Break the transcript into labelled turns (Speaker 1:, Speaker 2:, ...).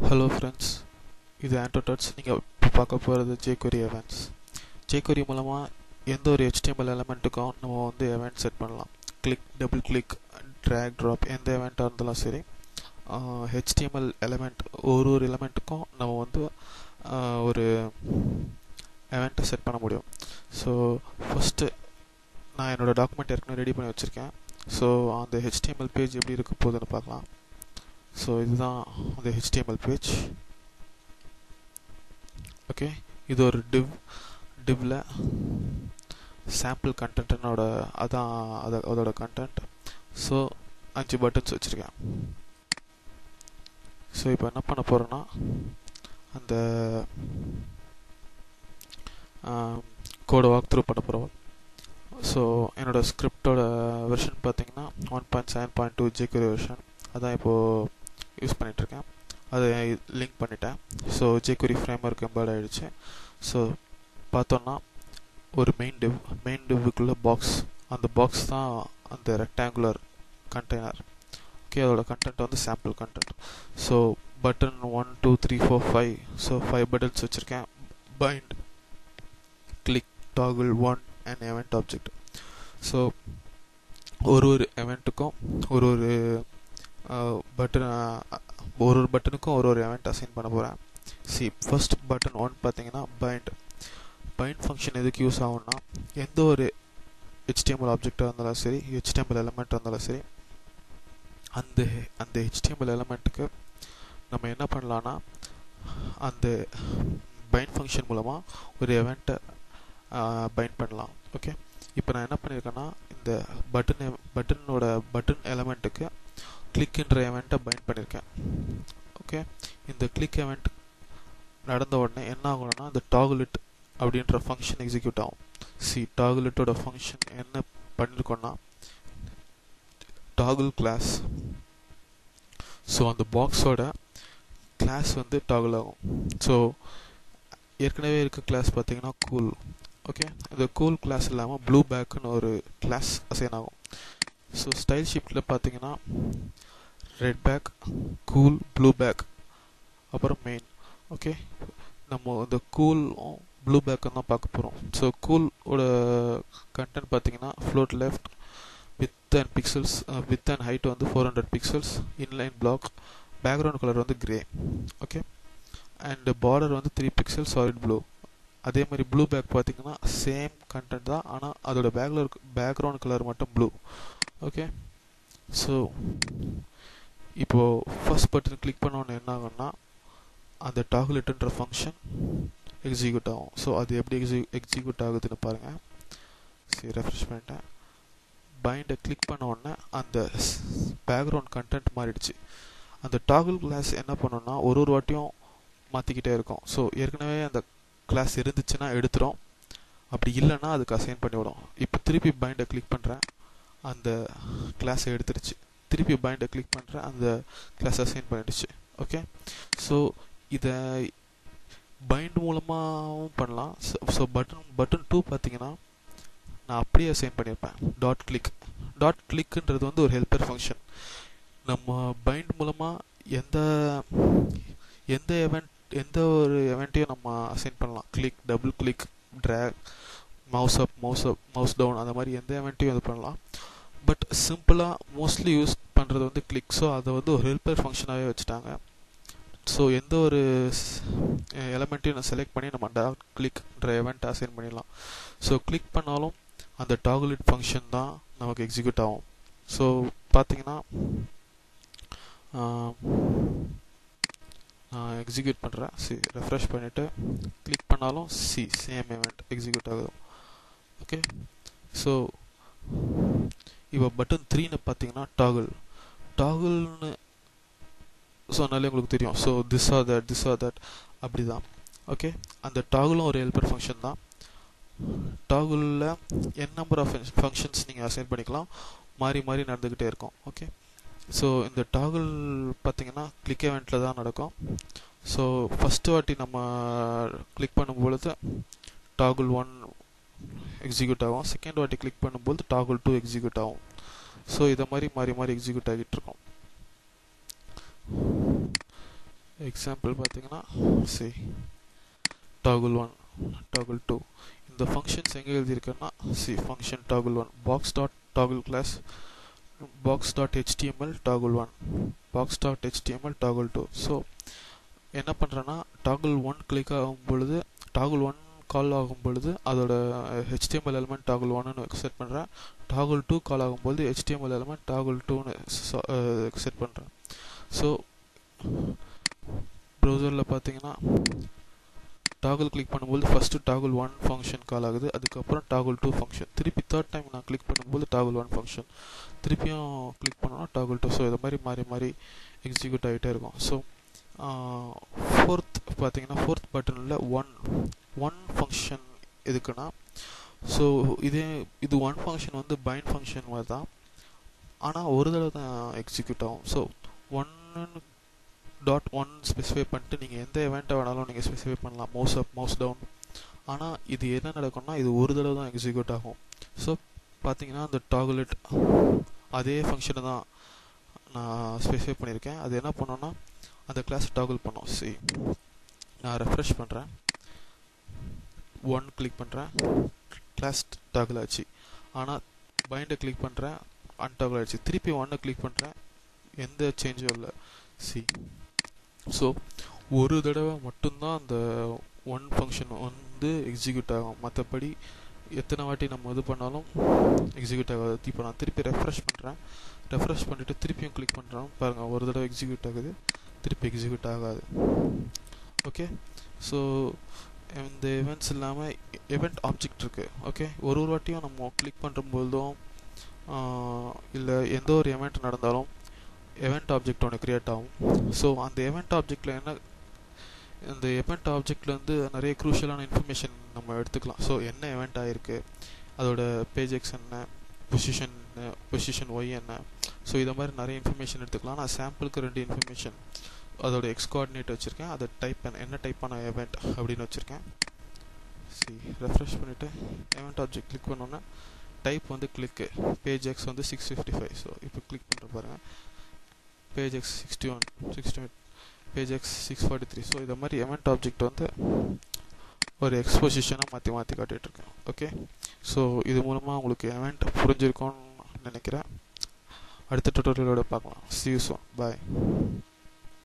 Speaker 1: Hello friends, இது ஆண்டோடட்ஸ். நீங்கள் இப்போ பார்க்க போகிறது jQuery events. jQuery மூலமாக எந்த ஒரு HTML எலமெண்ட்டுக்கும் நம்ம வந்து event செட் பண்ணலாம். Click, double click, drag, drop எந்த எவெண்ட்டாக இருந்தாலும் சரி, HTML எலமெண்ட் ஒரு எலமெண்ட்டுக்கும் நம்ம வந்து ஒரு எவெண்ட்டை செட் பண்ண முடியும். ஸோ ஃபஸ்ட்டு நான் என்னோடய டாக்குமெண்ட் ஏற்கனவே ரெடி பண்ணி வச்சுருக்கேன். ஸோ அந்த HTML பேஜ் எப்படி இருக்க போகுதுன்னு பார்க்கலாம். ஸோ இதுதான் அந்த HTML பேஜ். ஓகே, இது ஒரு டிவ்ல சாம்பிள் கண்டென்ட்னோட அதான் அதோட கண்டென்ட். ஸோ 5 பட்டன்ஸ் வச்சுருக்கேன். ஸோ இப்போ என்ன பண்ண போகிறேன்னா, அந்த கோடை வாக் த்ரூ பண்ண போகிறோம். ஸோ என்னோடய ஸ்கிரிப்டோட வெர்ஷன் பார்த்தீங்கன்னா 1.7.2 jQuery வெர்ஷன். அதான் இப்போது யூஸ் பண்ணிகிட்ருக்கேன். அதை லிங்க் பண்ணிட்டேன். ஸோ jQuery ஃப்ரேம்வொர்க் எம்பெட் ஆகிடுச்சு. ஸோ பார்த்தோன்னா ஒரு மெயின் டிவ்வுக்குள்ளே பாக்ஸ், அந்த பாக்ஸ் தான் அந்த ரெக்டாங்குலர் கண்டெய்னர். ஓகே, அதோட கண்டென்ட் வந்து sample content. So button 1 2 3 4 5. So 5 buttons வச்சுருக்கேன். Bind, click, toggle, on and event object. So ஒரு எவெண்ட்டுக்கும் ஒரு பட்டனுக்கும் ஒரு எவெண்ட் அசைன் பண்ண போகிறேன். ஃபர்ஸ்ட் பட்டன் 1 பார்த்தீங்கன்னா பைண்ட் ஃபங்க்ஷன் எதுக்கு யூஸ் ஆகும்னா, எந்த ஒரு HTML ஆப்ஜெக்டாக இருந்தாலும் சரி, HTML எலமெண்ட்டாக இருந்தாலும் சரி, அந்த HTML எலமெண்ட்டுக்கு நம்ம என்ன பண்ணலான்னா, அந்த பைண்ட் ஃபங்க்ஷன் மூலமாக ஒரு எவெண்ட்டை பைண்ட் பண்ணலாம். ஓகே, இப்போ நான் என்ன பண்ணியிருக்கேன்னா, இந்த பட்டன் எலமெண்ட்டுக்கு கிளிக்ன்ற எவெண்ட்டை பைண்ட் பண்ணியிருக்கேன். ஓகே, இந்த கிளிக் எவெண்ட் நடந்த உடனே என்ன ஆகணும்னா, இந்த டாகுலிட் அப்படின்ற ஃபங்க்ஷன் எக்ஸிக்யூட் ஆகும். டாகுலிட்டோட ஃபங்க்ஷன் என்ன பண்ணியிருக்கோன்னா, டாகுல் கிளாஸ். ஸோ அந்த பாக்ஸோட கிளாஸ் வந்து டாகுல் ஆகும். ஸோ ஏற்கனவே இருக்க கிளாஸ் பார்த்தீங்கன்னா கூல். ஓகே, இந்த கூல் கிளாஸ் இல்லாமல் ப்ளூ பேக்குன்னு ஒரு கிளாஸ் அசைன் ஆகும். ஸோ ஸ்டைல் ஷிஃப்ட்டில் பார்த்தீங்கன்னா red back, cool, blue back, அப்புறம் மெயின். ஓகே, நம்ம இந்த கூல் ப்ளூ பேக்கும் தான் பார்க்க போகிறோம். ஸோ கூலோட கண்டென்ட் பார்த்தீங்கன்னா float left, width and pixels, width and height வந்து 400 pixels, inline block, background colour வந்து கிரே. ஓகே, அண்ட் பார்டர் வந்து 3 பிக்சல் சாலிட் ப்ளூ. அதே மாதிரி ப்ளூ பேக் பார்த்தீங்கன்னா சேம் கண்டென்ட் தான், ஆனால் அதோட பேக்ரவுண்ட் கலர் மட்டும் ப்ளூ. ஓகே, ஸோ இப்போது ஃபர்ஸ்ட் பட்டன் கிளிக் பண்ணோன்னு என்ன ஆகும்னா, அந்த டாகுலிட்ன்ற ஃபங்க்ஷன் எக்ஸிக்யூட் ஆகும். ஸோ அது எப்படி எக்ஸிக்யூட் ஆகுதுன்னு பாருங்கள். சரி, ரெஃப்ரெஷ் பண்ணிட்டேன். பைண்டை கிளிக் பண்ண உடனே அந்த பேக்ரவுண்ட் கண்டென்ட் மாறிடுச்சு. அந்த டாகுல் கிளாஸ் என்ன பண்ணோன்னா ஒரு வாட்டியும் மாற்றிக்கிட்டே இருக்கும். ஸோ ஏற்கனவே அந்த கிளாஸ் இருந்துச்சுன்னா எடுத்துரும், அப்படி இல்லைன்னா அதுக்கு அசைன் பண்ணிவிடும். இப்போ திருப்பி பைண்டை கிளிக் பண்ணுறேன், அந்த கிளாஸை எடுத்துருச்சு. திருப்பி பைண்டை கிளிக் பண்ணுறேன், அந்த கிளாஸ் அசைன் பண்ணிடுச்சு. ஓகே, ஸோ இதை பைண்ட் மூலமாகவும் பண்ணலாம். ஸோ பட்டன் 2 பார்த்தீங்கன்னா நான் அப்படியே அசைன் பண்ணியிருப்பேன். டாட் கிளிக்ன்றது வந்து ஒரு ஹெல்ப்பர் ஃபங்க்ஷன். நம்ம பைண்ட் மூலமாக எந்த ஒரு எவெண்ட்டையும் நம்ம அசைன் பண்ணலாம். Click, double click, drag, mouse up, mouse down, அந்த மாதிரி எந்த எவெண்ட்டையும் இது பண்ணலாம். பட் சிம்பிளாக மோஸ்ட்லி யூஸ் பண்ணுறது வந்து கிளிக். ஸோ அதை வந்து ஒரு ஹெல்ப்பர் ஃபங்க்ஷனாகவே வச்சுட்டாங்க. ஸோ எந்த ஒரு எலமெண்ட்டையும் செலக்ட் பண்ணி நம்ம டாட் கிளிக்ன்ற எவெண்ட் அசைன் பண்ணிடலாம். ஸோ கிளிக் பண்ணாலும் அந்த டாகுலிட் ஃபங்க்ஷன் தான் நமக்கு எக்ஸிக்யூட் ஆகும். ஸோ பார்த்தீங்கன்னா நான் எக்ஸிக்யூட் பண்ணுறேன். ரெஃப்ரெஷ் பண்ணிவிட்டு கிளிக் பண்ணாலும் சேம் எவெண்ட் எக்ஸிக்யூட் ஆகுது. ஓகே, ஸோ இப்போ பட்டன் 3ன்னு பார்த்தீங்கன்னா டாகுல்னு சொன்னாலே உங்களுக்கு தெரியும். ஸோ திஸ் ஆர் தட் அப்படி தான். ஓகே, அந்த டாகுலும் ஒரு ஹெல்ப்பர் ஃபங்க்ஷன் தான். டாகுலில் n நம்பர் ஆஃப் ஃபங்க்ஷன்ஸ் நீங்கள் அசைன் பண்ணிக்கலாம், மாறி நடந்துக்கிட்டே இருக்கும். ஓகே, ஸோ இந்த டாகுல் பார்த்தீங்கன்னா கிளிக் எவெண்ட்டில் தான் நடக்கும். ஸோ ஃபஸ்ட்டு வாட்டி நம்ம கிளிக் பண்ணும்பொழுது டாகுல் 1 எக்ஸிக்யூட் ஆகும். செகண்ட் வாட்டி கிளிக் பண்ணும்போது டாகுல் 2 எக்ஸிக்யூட் ஆகும். ஸோ இதை மாதிரி மாறி எக்ஸிக்யூட் ஆகிட்டு இருக்கும். எக்ஸாம்பிள் பார்த்தீங்கன்னா சி toggle 1 toggle 2 இந்த ஃபங்க்ஷன்ஸ் எங்கே எழுதியிருக்கேன்னா C function toggle 1 box.toggle class box.html toggle 1 box.html toggle 2 so என்ன பண்ணுறேன்னா toggle 1 கிளிக் ஆகும் பொழுது toggle 1 கால் ஆகும் பொழுது அதோட HTML எலிமெண்ட் toggle 1னு செட் பண்ணுறேன். toggle 2 கால் ஆகும்போது HTML எலிமெண்ட் toggle 2னு செட் பண்ணுறேன். ஸோ ப்ரௌசரில் பார்த்தீங்கன்னா டாகிள் கிளிக் பண்ணும்போது ஃபஸ்ட்டு toggle 1 ஃபங்க்ஷன் கால் ஆகுது, அதுக்கப்புறம் toggle 2 ஃபங்க்ஷன், திருப்பி தேர்ட் டைம் நான் கிளிக் பண்ணும்போது toggle 1 ஃபங்க்ஷன், திருப்பியும் கிளிக் பண்ணோன்னா toggle 2. ஸோ இதை மாதிரி மாறி மாறி எக்ஸிக்யூட் ஆகிட்டே இருக்கும். ஸோ ஃபோர்த் பார்த்தீங்கன்னா ஃபோர்த் பட்டனில் ஒன் ஃபங்க்ஷன் எதுக்குன்னா ஸோ இது ஒன் ஃபங்க்ஷன் வந்து பைண்ட் ஃபங்க்ஷன் மாதிரி தான், ஆனால் ஒரு தடவை தான் எக்ஸிக்யூட் ஆகும். ஸோ .1 ஸ்பெசிஃபை பண்ணிட்டு நீங்கள் எந்த எவெண்ட்டை வேணாலும் நீங்கள் ஸ்பெசிஃபை பண்ணலாம், மவுஸ் அப் மவுஸ் டவுன். ஆனால் இது என்ன நடக்கும்னா இது ஒரு தடவை தான் எக்ஸிக்யூட் ஆகும். ஸோ பார்த்தீங்கன்னா அந்த டாகுலேட் அதே ஃபங்க்ஷனை தான் நான் ஸ்பெசிஃபை பண்ணியிருக்கேன். அது என்ன பண்ணோன்னா அந்த கிளாஸ் டாகுல் பண்ணோம். சரி, நான் ரெஃப்ரெஷ் பண்ணுறேன், 1 கிளிக் பண்ணுறேன், கிளாஸ் டாகுல் ஆச்சு. ஆனால் பைண்டை கிளிக் பண்ணுறேன், அன்டாகுல் ஆச்சு. திருப்பி 1 கிளிக் பண்ணுறேன், எந்த சேஞ்சும் இல்லை. சி ஸோ ஒரு தடவை மட்டும்தான் அந்த ஒன் ஃபங்க்ஷன் வந்து எக்ஸிக்யூட் ஆகும், மற்றபடி எத்தனை வாட்டி நம்ம இது பண்ணாலும் எக்ஸிக்யூட் ஆகாது. இப்போ நான் திருப்பி ரெஃப்ரெஷ் பண்ணுறேன், ரெஃப்ரெஷ் பண்ணிவிட்டு திருப்பியும் கிளிக் பண்ணுறேன், பாருங்கள் ஒரு தடவை எக்ஸிக்யூட் ஆகுது, திருப்பி எக்ஸிக்யூட் ஆகாது. ஓகே, ஸோ இந்த இவெண்ட்ஸ் இல்லாமல் எவெண்ட் ஆப்ஜெக்ட் இருக்குது. ஓகே, ஒரு வாட்டியும் நம்ம கிளிக் பண்ணும்போதும் இல்லை எந்த ஒரு எவெண்ட் நடந்தாலும் எவெண்ட் ஆப்ஜெக்ட் ஒன்று க்ரியேட் ஆகும். ஸோ அந்த எவெண்ட் ஆப்ஜெக்டில் என்ன, இந்த எவெண்ட் ஆப்ஜெக்டில் வந்து நிறைய க்ரூஷியலான இன்ஃபர்மேஷன் நம்ம எடுத்துக்கலாம். ஸோ என்ன எவெண்ட் ஆகிருக்கு, அதோட பேஜ் எக்ஸ் என்ன, பொசிஷன் ஒய் என்ன, ஸோ இதை மாதிரி நிறைய இன்ஃபர்மேஷன் எடுத்துக்கலாம். நான் சாம்பிளுக்கு 2 இன்ஃபர்மேஷன் அதோட எக்ஸ் கோஆர்டினேட் வச்சுருக்கேன், அதை டைப் என்ன டைப்பான எவெண்ட் அப்படின்னு வச்சுருக்கேன். சரி, ரெஃப்ரெஷ் பண்ணிவிட்டு எவெண்ட் ஆப்ஜெக்ட் கிளிக் பண்ணோன்னா டைப் வந்து கிளிக்கு, பேஜ் எக்ஸ் வந்து 655. ஸோ இப்போ கிளிக் பண்ணுற பாருங்கள், page X 68, page X 643. So இதை மாதிரி எவெண்ட் ஆப்ஜெக்ட் வந்து ஒரு எக்ஸ்பொசிஷனாக மாற்றி மாற்றி காட்டிகிட்ருக்கேன். ஓகே, ஸோ இது மூலமாக உங்களுக்கு எவெண்ட் புரிஞ்சிருக்கோன்னு நினைக்கிறேன். அடுத்த டுட்டோரியலோட பார்க்கலாம். See you soon. Bye.